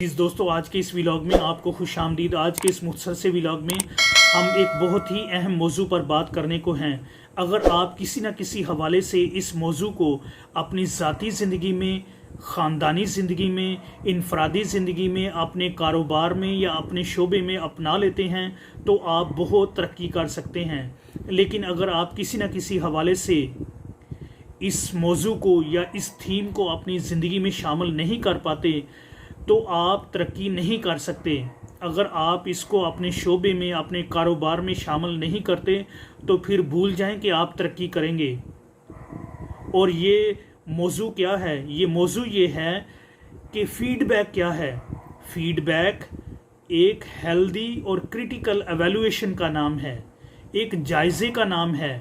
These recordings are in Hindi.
इस दोस्तों आज के इस व्लॉग में आपको खुशामदीद। आज के इस मुख्तसर से व्लॉग में हम एक बहुत ही अहम मौजू पर बात करने को हैं। अगर आप किसी न किसी हवाले से इस मौजू को अपनी ज़ाती ज़िंदगी में, ख़ानदानी ज़िंदगी में, इनफरादी ज़िंदगी में, अपने कारोबार में या अपने शोबे में अपना लेते हैं तो आप बहुत तरक्की कर सकते हैं। लेकिन अगर आप किसी न किसी हवाले से इस मौजू को या इस थीम को अपनी ज़िंदगी में शामिल नहीं कर पाते तो आप तरक्की नहीं कर सकते। अगर आप इसको अपने शोबे में, अपने कारोबार में शामिल नहीं करते तो फिर भूल जाएं कि आप तरक्की करेंगे। और ये मौजू क्या है? ये मौजू ये है कि फ़ीडबैक क्या है। फ़ीडबैक एक हेल्दी और क्रिटिकल एवेलुएशन का नाम है, एक जायज़े का नाम है।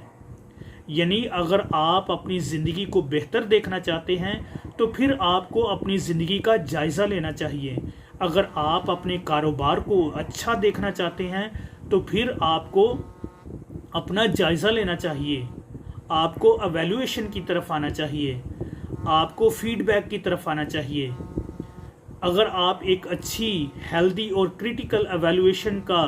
यानी अगर आप अपनी ज़िंदगी को बेहतर देखना चाहते हैं तो फिर आपको अपनी ज़िंदगी का जायज़ा लेना चाहिए। अगर आप अपने कारोबार को अच्छा देखना चाहते हैं तो फिर आपको अपना जायज़ा लेना चाहिए, आपको एवेलुएशन की तरफ आना चाहिए, आपको फ़ीडबैक की तरफ आना चाहिए। अगर आप एक अच्छी, हेल्दी और क्रिटिकल एवेलुएशन का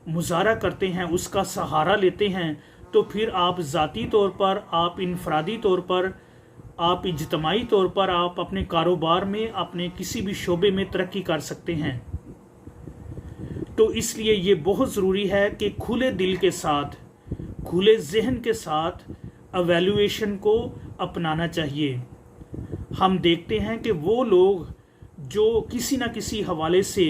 मुज़ाहरा करते हैं, उसका सहारा लेते हैं, तो फिर आप ज़ाती तौर पर, आप इनफरादी तौर पर, आप इज्तमाही तौर पर, आप अपने कारोबार में, अपने किसी भी शोबे में तरक्की कर सकते हैं। तो इसलिए ये बहुत ज़रूरी है कि खुले दिल के साथ, खुले जहन के साथ एवेलुएशन को अपनाना चाहिए। हम देखते हैं कि वो लोग जो किसी न किसी हवाले से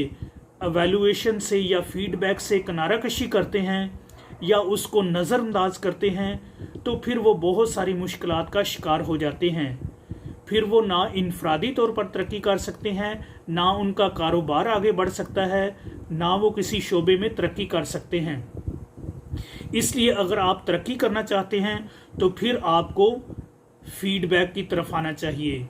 एवेलुएशन से या फ़ीडबैक से किनारा कशी करते हैं या उसको नज़रअंदाज करते हैं तो फिर वो बहुत सारी मुश्किलात का शिकार हो जाते हैं। फिर वो ना इनफरादी तौर पर तरक्की कर सकते हैं, ना उनका कारोबार आगे बढ़ सकता है, ना वो किसी शोबे में तरक्की कर सकते हैं। इसलिए अगर आप तरक्की करना चाहते हैं तो फिर आपको फ़ीडबैक की तरफ आना चाहिए,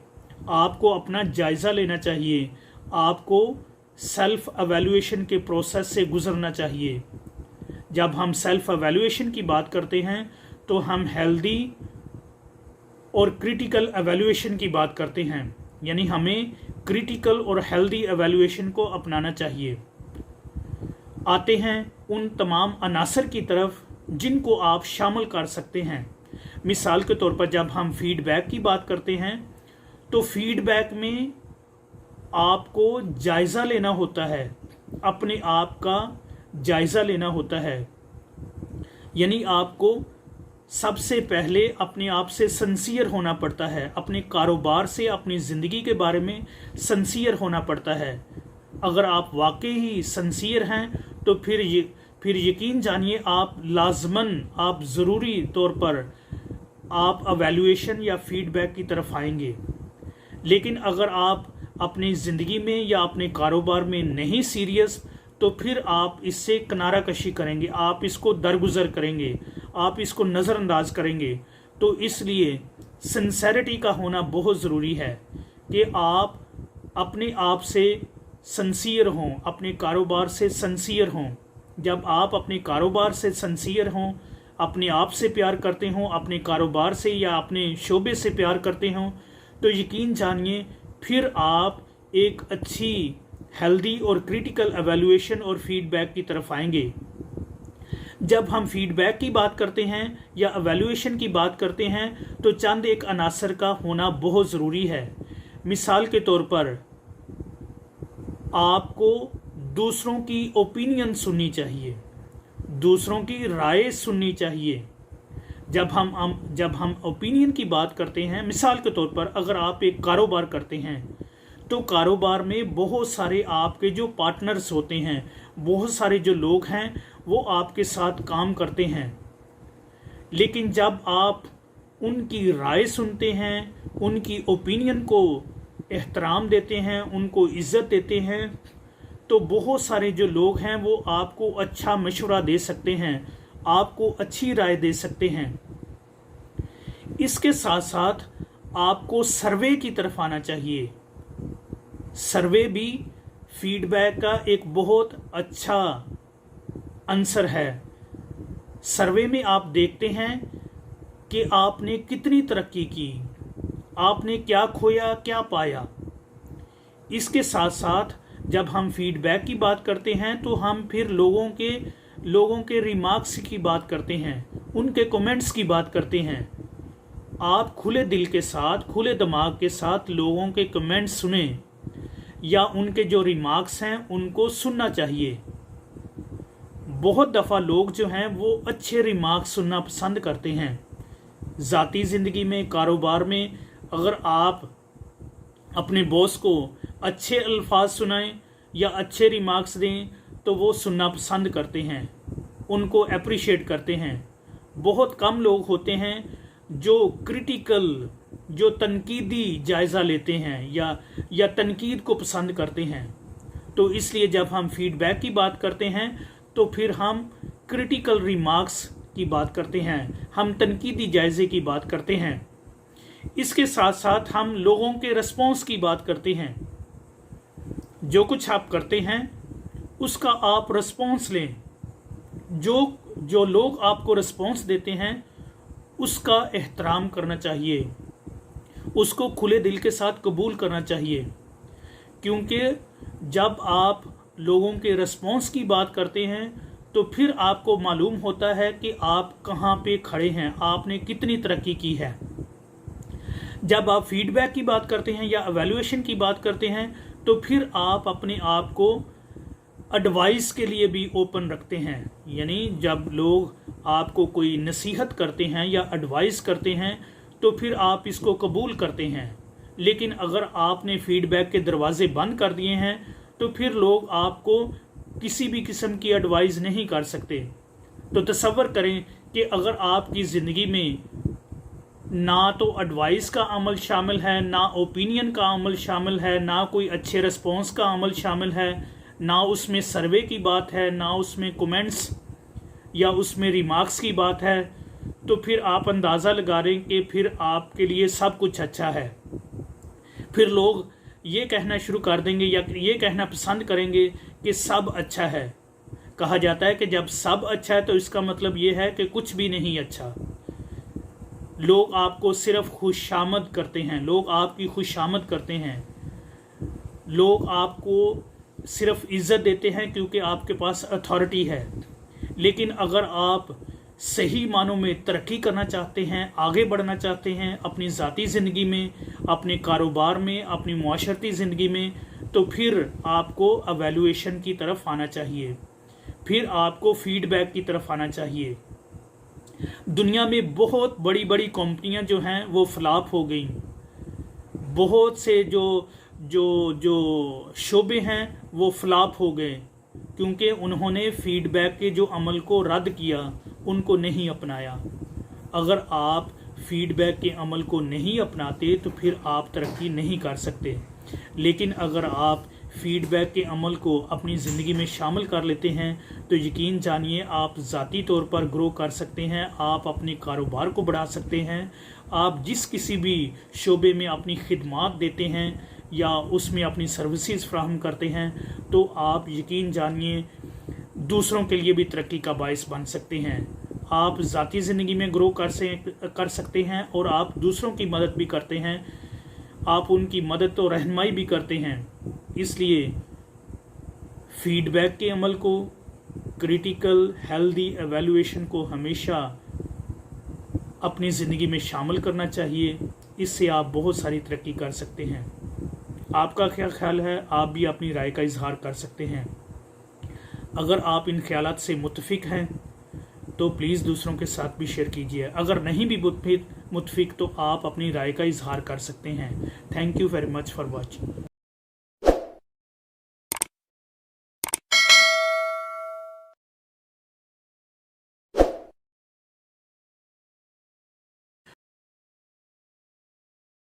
आपको अपना जायज़ा लेना चाहिए, आपको सेल्फ़ एवेलुएशन के प्रोसेस से गुज़रना चाहिए। जब हम सेल्फ़ एवेलुएशन की बात करते हैं तो हम हेल्दी और क्रिटिकल एवेलुएशन की बात करते हैं। यानी हमें क्रिटिकल और हेल्दी एवेलुएशन को अपनाना चाहिए। आते हैं उन तमाम अनासर की तरफ जिनको आप शामिल कर सकते हैं। मिसाल के तौर पर जब हम फ़ीडबैक की बात करते हैं तो फ़ीडबैक में आपको जायज़ा लेना होता है, अपने आप का जायज़ा लेना होता है। यानी आपको सबसे पहले अपने आप से सिंसियर होना पड़ता है, अपने कारोबार से, अपनी ज़िंदगी के बारे में सिंसियर होना पड़ता है। अगर आप वाकई ही सिंसियर हैं तो फिर यकीन जानिए आप लाजमन, आप ज़रूरी तौर पर आप एवेलुएशन या फ़ीडबैक की तरफ आएंगे। लेकिन अगर आप अपनी ज़िंदगी में या अपने कारोबार में नहीं सीरियस तो फिर आप इससे किनारा कशी करेंगे, आप इसको दरगुजर करेंगे, आप इसको नज़रअंदाज करेंगे। तो इसलिए सिंसेरिटी का होना बहुत ज़रूरी है कि आप अपने आप से सिंसियर हों, अपने कारोबार से सिंसियर हों। जब आप अपने कारोबार से सिंसियर हों, अपने आप से प्यार करते हों, अपने कारोबार से या अपने शोबे से प्यार करते हों, तो यकीन जानिए फिर आप एक अच्छी, हेल्दी और क्रिटिकल एवेलुएशन और फ़ीडबैक की तरफ आएंगे। जब हम फ़ीडबैक की बात करते हैं या एवेलुएशन की बात करते हैं तो चंद एक अनासर का होना बहुत ज़रूरी है। मिसाल के तौर पर आपको दूसरों की ओपिनियन सुननी चाहिए, दूसरों की राय सुननी चाहिए। जब हम ओपिनियन की बात करते हैं, मिसाल के तौर पर अगर आप एक कारोबार करते हैं तो कारोबार में बहुत सारे आपके जो पार्टनर्स होते हैं, बहुत सारे जो लोग हैं वो आपके साथ काम करते हैं। लेकिन जब आप उनकी राय सुनते हैं, उनकी ओपिनियन को एहतराम देते हैं, उनको इज़्ज़त देते हैं, तो बहुत सारे जो लोग हैं वो आपको अच्छा मशवरा दे सकते हैं, आपको अच्छी राय दे सकते हैं। इसके साथ साथ आपको सर्वे की तरफ आना चाहिए। सर्वे भी फ़ीडबैक का एक बहुत अच्छा आंसर है। सर्वे में आप देखते हैं कि आपने कितनी तरक्की की, आपने क्या खोया, क्या पाया। इसके साथ साथ जब हम फीडबैक की बात करते हैं तो हम फिर लोगों के रिमार्क्स की बात करते हैं, उनके कमेंट्स की बात करते हैं। आप खुले दिल के साथ, खुले दिमाग के साथ लोगों के कमेंट्स सुने या उनके जो रिमार्क्स हैं उनको सुनना चाहिए। बहुत दफ़ा लोग जो हैं वो अच्छे रिमार्क्स सुनना पसंद करते हैं। ज़ाती ज़िंदगी में, कारोबार में अगर आप अपने बॉस को अच्छे अल्फाज सुनाएं या अच्छे रिमार्क्स दें तो वो सुनना पसंद करते हैं, उनको अप्रिशिएट करते हैं। बहुत कम लोग होते हैं जो क्रिटिकल, जो तनकीदी जायज़ा लेते हैं या तनकीद को पसंद करते हैं। तो इसलिए जब हम फीडबैक की बात करते हैं तो फिर हम क्रिटिकल रिमार्क्स की बात करते हैं, हम तनकीदी जायज़े की बात करते हैं। इसके साथ साथ हम लोगों के रिस्पॉन्स की बात करते हैं। जो कुछ आप करते हैं उसका आप रिस्पॉन्स लें। जो लोग आपको रिस्पॉन्स देते हैं उसका एहतराम करना चाहिए, उसको खुले दिल के साथ कबूल करना चाहिए। क्योंकि जब आप लोगों के रिस्पॉन्स की बात करते हैं तो फिर आपको मालूम होता है कि आप कहाँ पे खड़े हैं, आपने कितनी तरक्की की है। जब आप फीडबैक की बात करते हैं या एवेल्युएशन की बात करते हैं तो फिर आप अपने आप को एडवाइस के लिए भी ओपन रखते हैं। यानी जब लोग आपको कोई नसीहत करते हैं या एडवाइस करते हैं तो फिर आप इसको कबूल करते हैं। लेकिन अगर आपने फीडबैक के दरवाजे बंद कर दिए हैं तो फिर लोग आपको किसी भी किस्म की एडवाइस नहीं कर सकते। तो तसव्वुर करें कि अगर आपकी ज़िंदगी में ना तो एडवाइस का अमल शामिल है, ना ओपिनियन का अमल शामिल है, ना कोई अच्छे रिस्पॉन्स का अमल शामिल है, ना उसमें सर्वे की बात है, ना उसमें कमेंट्स या उसमें रिमार्क्स की बात है, तो फिर आप अंदाज़ा लगा रहे हैं कि फिर आपके लिए सब कुछ अच्छा है। फिर लोग ये कहना शुरू कर देंगे या ये कहना पसंद करेंगे कि सब अच्छा है। कहा जाता है कि जब सब अच्छा है तो इसका मतलब ये है कि कुछ भी नहीं अच्छा। लोग आपको सिर्फ खुशामद करते हैं, लोग आपकी खुशामद करते हैं, लोग आपको सिर्फ इज़्ज़त देते हैं क्योंकि आपके पास अथॉरिटी है। लेकिन अगर आप सही मानों में तरक्की करना चाहते हैं, आगे बढ़ना चाहते हैं अपनी ज़ाती ज़िंदगी में, अपने कारोबार में, अपनी मुआशरती ज़िंदगी में, तो फिर आपको एवेल्युएशन की तरफ आना चाहिए, फिर आपको फीडबैक की तरफ आना चाहिए। दुनिया में बहुत बड़ी बड़ी कंपनियां जो हैं वो फ्लॉप हो गई। बहुत से जो शोबे हैं वो फ्लॉप हो गए क्योंकि उन्होंने फीडबैक के जो अमल को रद्द किया, उनको नहीं अपनाया। अगर आप फीडबैक के अमल को नहीं अपनाते तो फिर आप तरक्की नहीं कर सकते। लेकिन अगर आप फीडबैक के अमल को अपनी ज़िंदगी में शामिल कर लेते हैं तो यकीन जानिए आप ज़ाती तौर पर ग्रो कर सकते हैं, आप अपने कारोबार को बढ़ा सकते हैं। आप जिस किसी भी शोबे में अपनी खिदमात देते हैं या उसमें अपनी सर्विसेज फ्राहम करते हैं तो आप यकीन जानिए दूसरों के लिए भी तरक्की का बायस बन सकते हैं। आप ज़ाती ज़िंदगी में ग्रो कर सकते हैं और आप दूसरों की मदद भी करते हैं, आप उनकी मदद और रहनुमाई भी करते हैं। इसलिए फीडबैक के अमल को, क्रिटिकल हेल्दी एवेल्युएशन को हमेशा अपनी ज़िंदगी में शामिल करना चाहिए। इससे आप बहुत सारी तरक्की कर सकते हैं। आपका क्या ख्याल है, आप भी अपनी राय का इजहार कर सकते हैं। अगर आप इन ख्यालात से मुत्तफिक हैं तो प्लीज़ दूसरों के साथ भी शेयर कीजिए। अगर नहीं भी मुत्तफिक तो आप अपनी राय का इजहार कर सकते हैं। Thank you very much for watching.